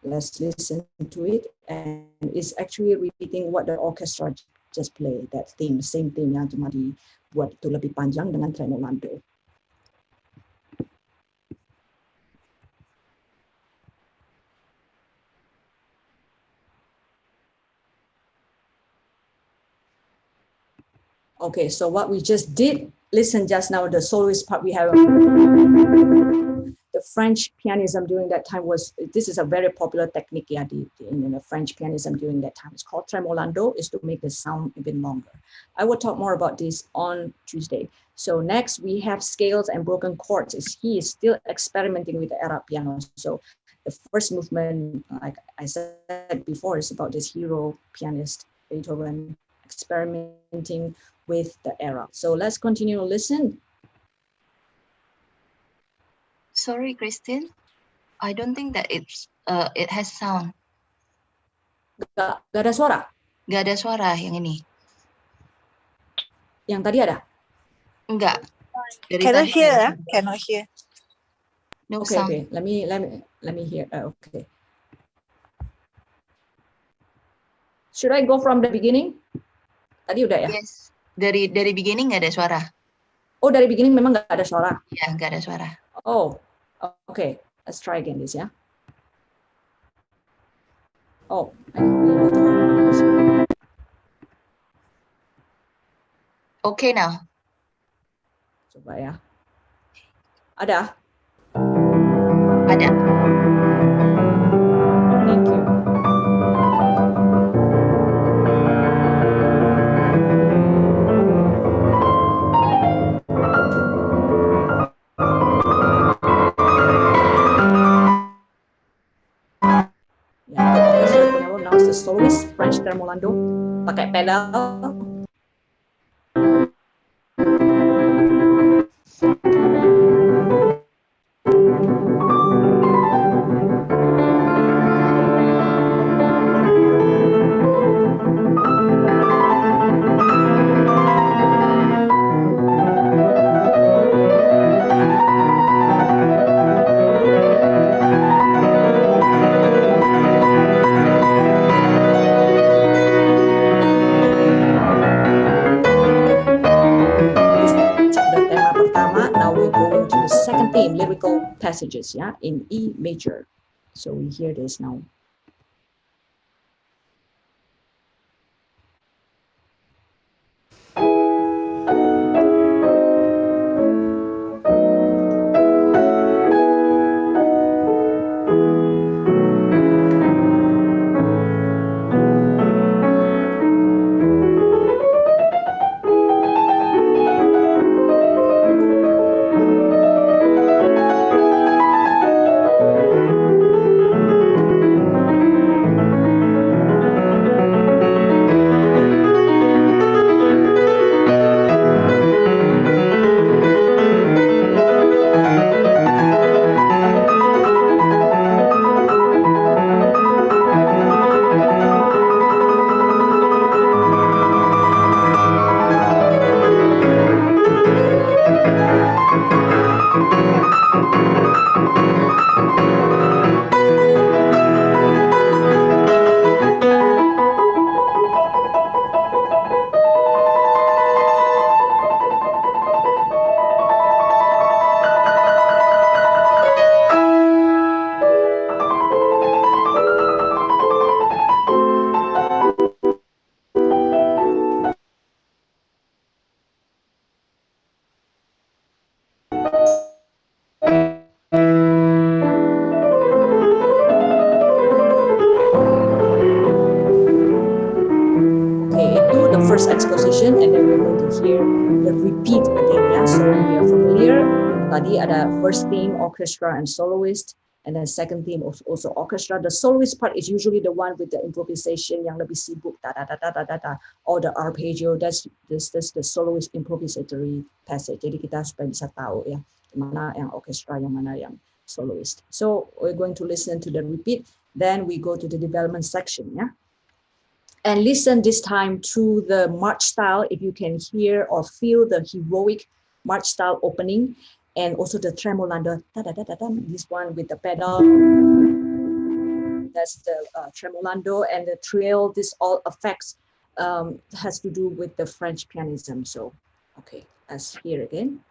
let's listen to it, and it's actually repeating what the orchestra just played. That theme, same thing yang cuma dibuat itu lebih panjang dengan tremolando. Okay, so what we just did, listen just now, the soloist part, we have the French pianism during that time this is a very popular technique in the French pianism during that time. It's called tremolando, is to make the sound even longer. I will talk more about this on Tuesday. So next we have scales and broken chords. He is still experimenting with the era piano. So the first movement, like I said before, is about this hero pianist, Beethoven, experimenting with the era. So let's continue to listen. Sorry, Christine. I don't think that it has sound. Gak ada suara? Gak ada suara yang ini. Yang tadi ada? Enggak. Cannot hear. Cannot hear. No Okay, sound. okay. Let me hear. Okay. Should I go from the beginning? Tadi udah ya? Yes. Dari beginning nggak ada suara. Oh, dari beginning memang nggak ada suara. Ya, nggak ada suara. Oh, okay. Let's try again this ya. Oh, Okay now. coba ya. Ada? Ada. Thank you. Ya, now is the soloist French tremolando pakai pedal. Lyrical passages, yeah, in E major. So we hear this now. First exposition, and then we're going to hear the repeat again. Yeah, so we are familiar. Tadi ada first theme, orchestra and soloist, and then second theme also orchestra. The soloist part is usually the one with the improvisation yang lebih sibuk, da da da da da da, or the arpeggio. That's the soloist improvisatory passage. Jadi kita supaya bisa tahu ya mana yang orchestra, yang mana yang soloist. So we're going to listen to the repeat. Then we go to the development section. Yeah. And listen this time to the march style, if you can hear or feel the heroic march style opening, and also the tremolando, this one with the pedal, that's the tremolando, and the trill, this all effects has to do with the French pianism. So, okay, let's hear again.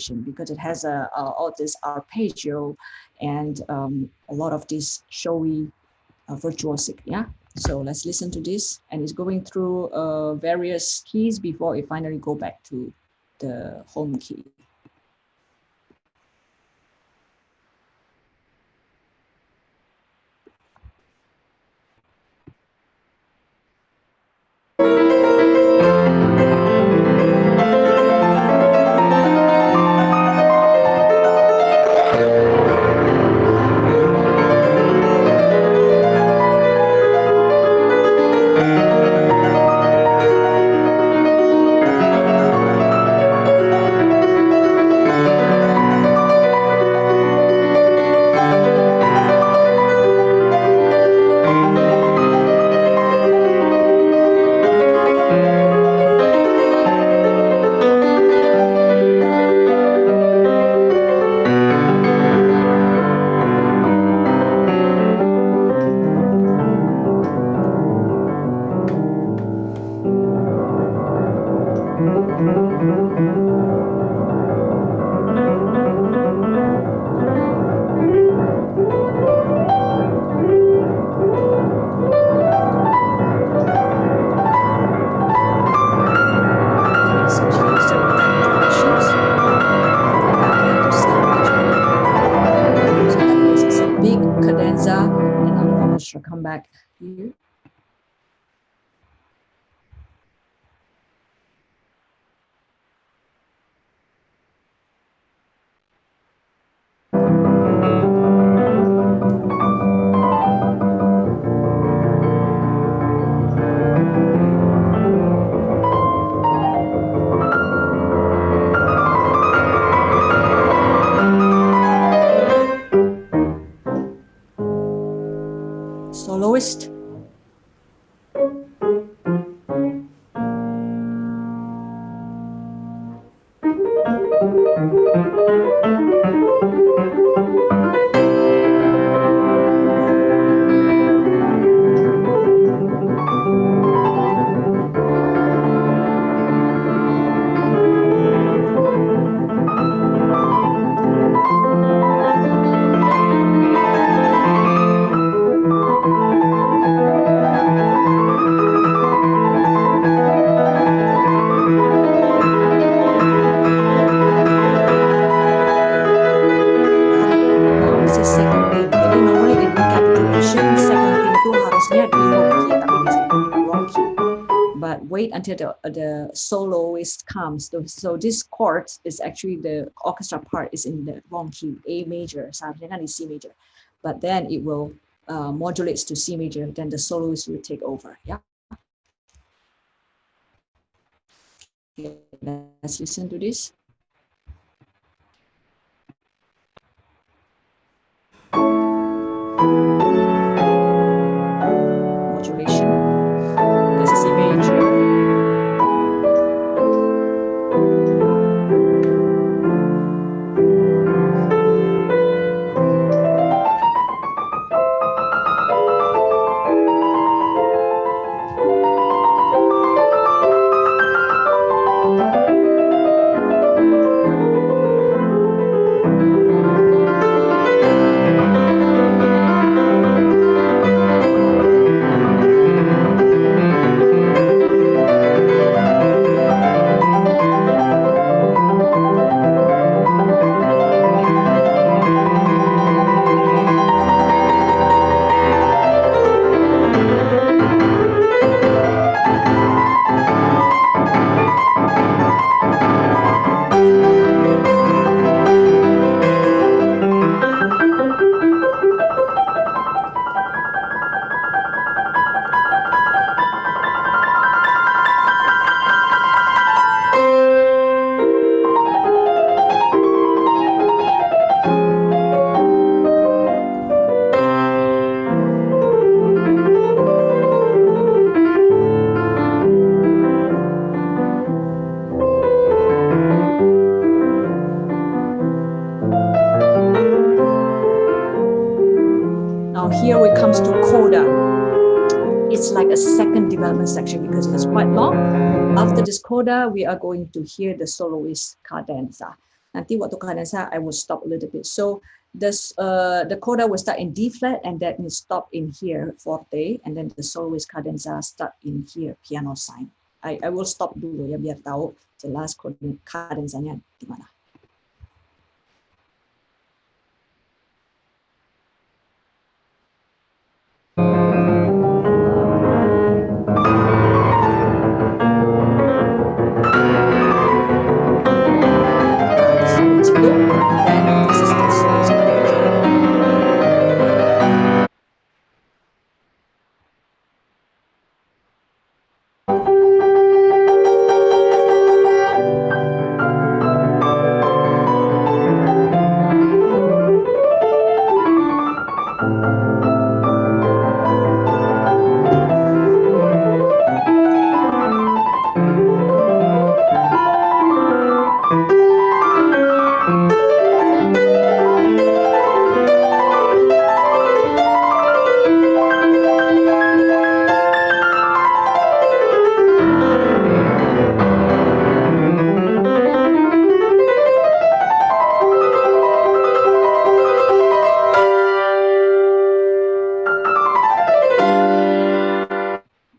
composition because it has all this arpeggio and a lot of this showy virtuosic. Yeah. So let's listen to this, and it's going through various keys before it finally go back to the home key. Come back here. Soloist. Until the soloist comes. So this chord is actually the orchestra part is in the wrong key, A major, seharusnya kan is C major. But then it will modulates to C major, then the soloist will take over. Yeah. Okay, let's listen to this. Modulation. This is C major. Here it comes to coda. It's like a second development section because it's quite long. After this coda, we are going to hear the soloist cadenza. Nanti waktu cadenza, I will stop a little bit. So this the coda will start in D flat and then it stop in here, forte, and then the soloist cadenza start in here, piano sign. I will stop dulu ya biar tahu jelas cadenzanya di mana.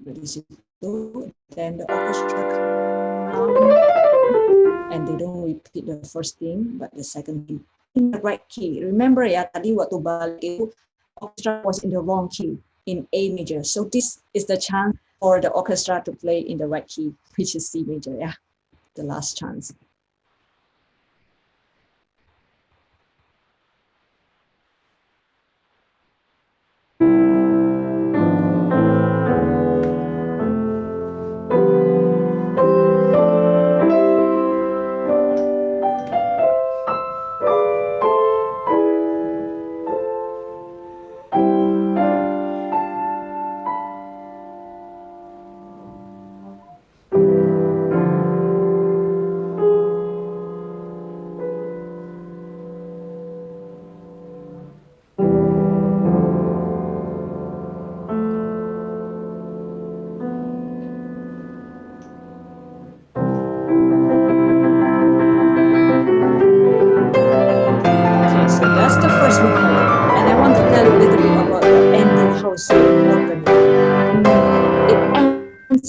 Then this is the soloist cadenza. Then the orchestra come and they don't repeat the first thing but the second thing in the right key. Remember ya tadi waktu balik itu orchestra was in the wrong key in A major. So this is the chance for the orchestra to play in the right key, which is C major. Yeah, the last chance.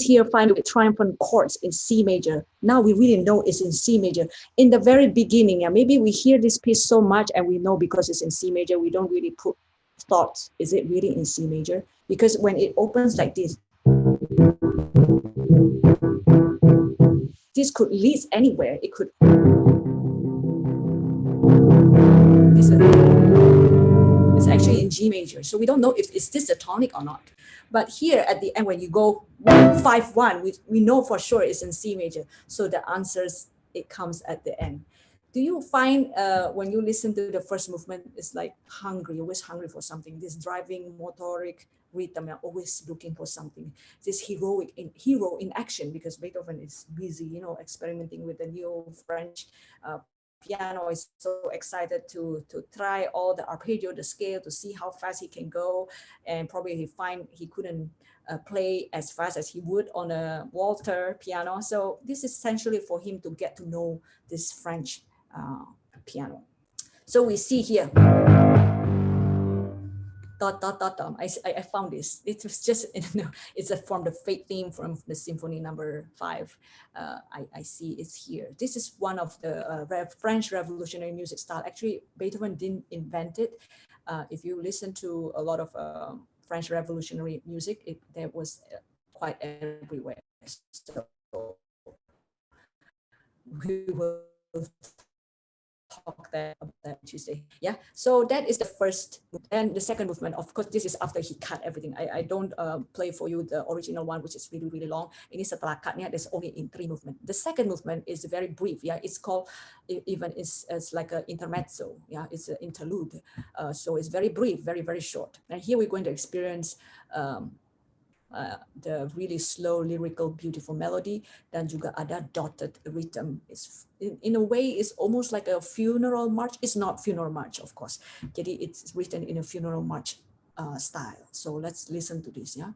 Here finally with triumphant chords in C major. Now we really know it's in C major. In the very beginning, yeah, maybe we hear this piece so much and we know because it's in C major, we don't really put thoughts. Is it really in C major? Because when it opens like this could lead anywhere. It could. It's actually in G major. So we don't know if is this a tonic or not. But here at the end, when you go 5-1, we know for sure it's in C major. So the answers, it comes at the end. Do you find when you listen to the first movement, it's like hungry, always hungry for something, this driving motoric rhythm, you're always looking for something, this hero in action, because Beethoven is busy, you know, experimenting with the new French piano, is so excited to try all the arpeggio, the scale, to see how fast he can go, and probably he couldn't play as fast as he would on a Walter piano. So this is essentially for him to get to know this French piano. So we see here. I found this. It was just, it's from the Fate theme from the Symphony number 5. I see it's here. This is one of the French revolutionary music style. Actually, Beethoven didn't invent it. If you listen to a lot of French revolutionary music, there was quite everywhere. So we will talk about that Tuesday. Yeah, so that is the first. And the second movement, of course, this is after he cut everything. I don't play for you the original one, which is really, really long. Ini setelah cutnya, there's only in 3 movements. The second movement is very brief. Yeah, it's called, even it's like an intermezzo. Yeah, it's an interlude. So it's very brief, very, very short. And here we're going to experience the really slow, lyrical, beautiful melody, dan juga ada dotted rhythm. It's, in a way, it's almost like a funeral march. It's not funeral march, of course. Jadi it's written in a funeral march style. So let's listen to this, yeah.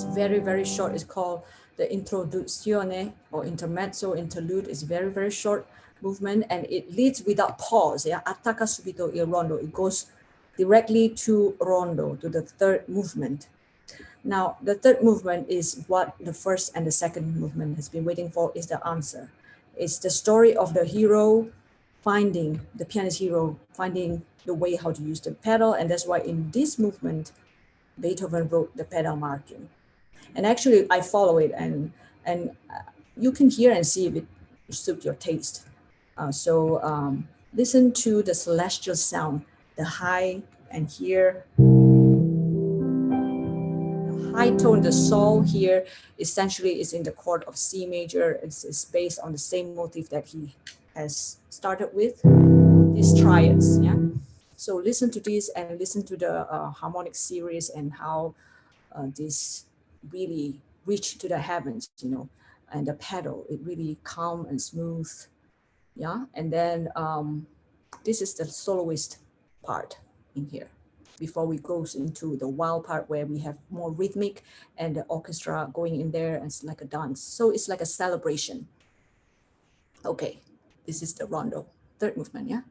It's very, very short. It's called the introduzione or intermezzo, interlude. Is very, very short movement, and it leads without pause. Yeah, attacca subito il rondo. It goes directly to rondo, to the third movement. Now, the third movement is what the first and the second movement has been waiting for, is the answer. It's the story of the hero finding, the pianist hero finding the way how to use the pedal. And that's why in this movement, Beethoven wrote the pedal marking. And actually I follow it, and you can hear and see if it suits your taste. Listen to the celestial sound, the high, and here, high tone, the sol here, essentially is in the chord of C major. It's based on the same motif that he has started with, these triads, yeah? So listen to this and listen to the harmonic series and how this really reach to the heavens, you know, and the pedal, it really calm and smooth, yeah? And then this is the soloist part in here, before we go into the wild part where we have more rhythmic and the orchestra going in there, and it's like a dance. So it's like a celebration. Okay, this is the rondo, third movement, yeah?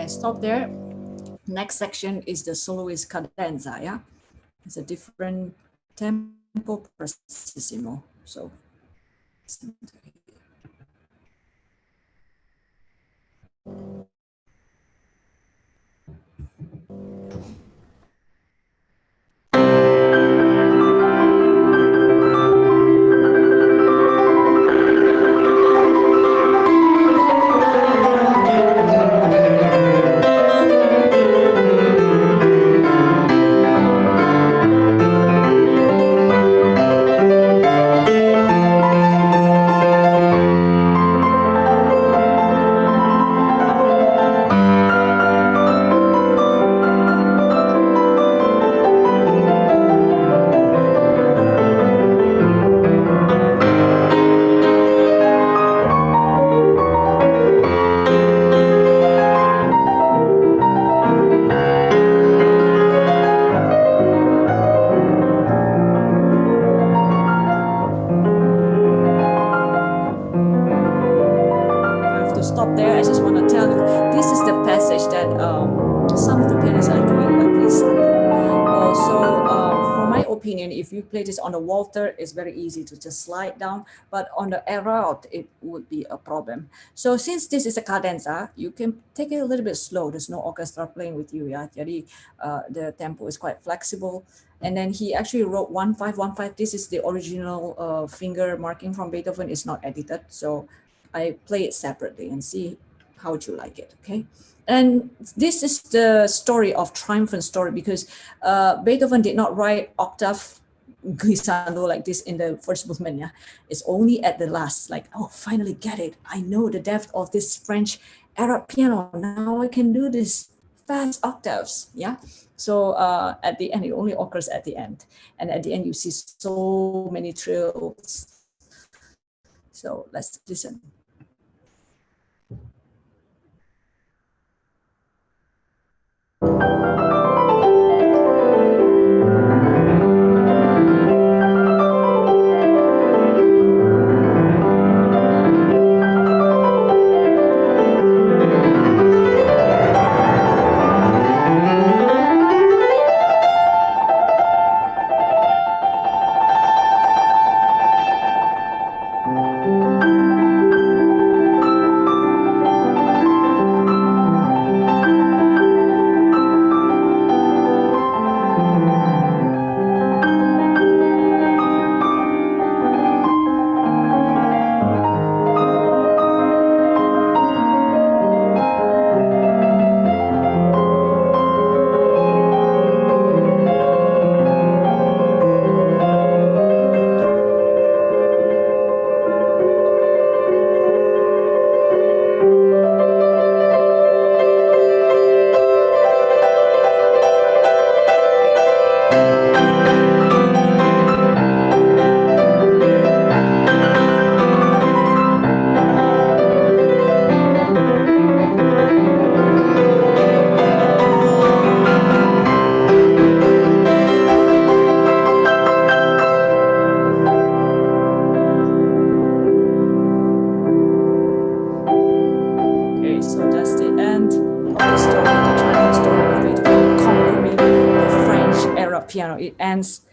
Okay, stop there. Next section is the soloist cadenza. Yeah, it's a different tempo prestissimo. So. Stop there. I just want to tell you, this is the passage that some of the pianists are doing glissando. For my opinion, if you play this on the Walter, it's very easy to just slide down, but on the Erout, it would be a problem. So since this is a cadenza, you can take it a little bit slow. There's no orchestra playing with you. Yeah, jadi the tempo is quite flexible. And then he actually wrote 1-5-1-5. This is the original finger marking from Beethoven. It's not edited, so I play it separately and see how would you like it, okay? And this is the story of triumphant story because Beethoven did not write octave glissando like this in the first movement, yeah? It's only at the last, like, oh, finally get it. I know the depth of this French Arab piano. Now I can do this fast octaves, yeah? So at the end, it only occurs at the end. And at the end, you see so many trills. So let's listen. Piano. It ends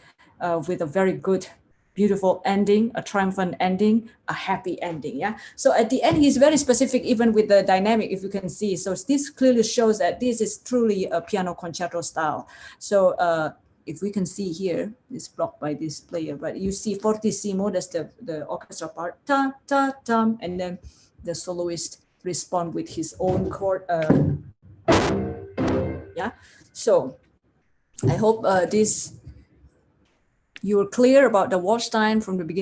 with a very good, beautiful ending, a triumphant ending, a happy ending. Yeah. So at the end, he's very specific, even with the dynamic, if you can see. So this clearly shows that this is truly a piano concerto style. So if we can see here, it's blocked by this player, but you see fortissimo, that's the orchestra part, ta ta tam, and then the soloist respond with his own chord. Yeah. So I hope you're clear about the Waldstein from the beginning.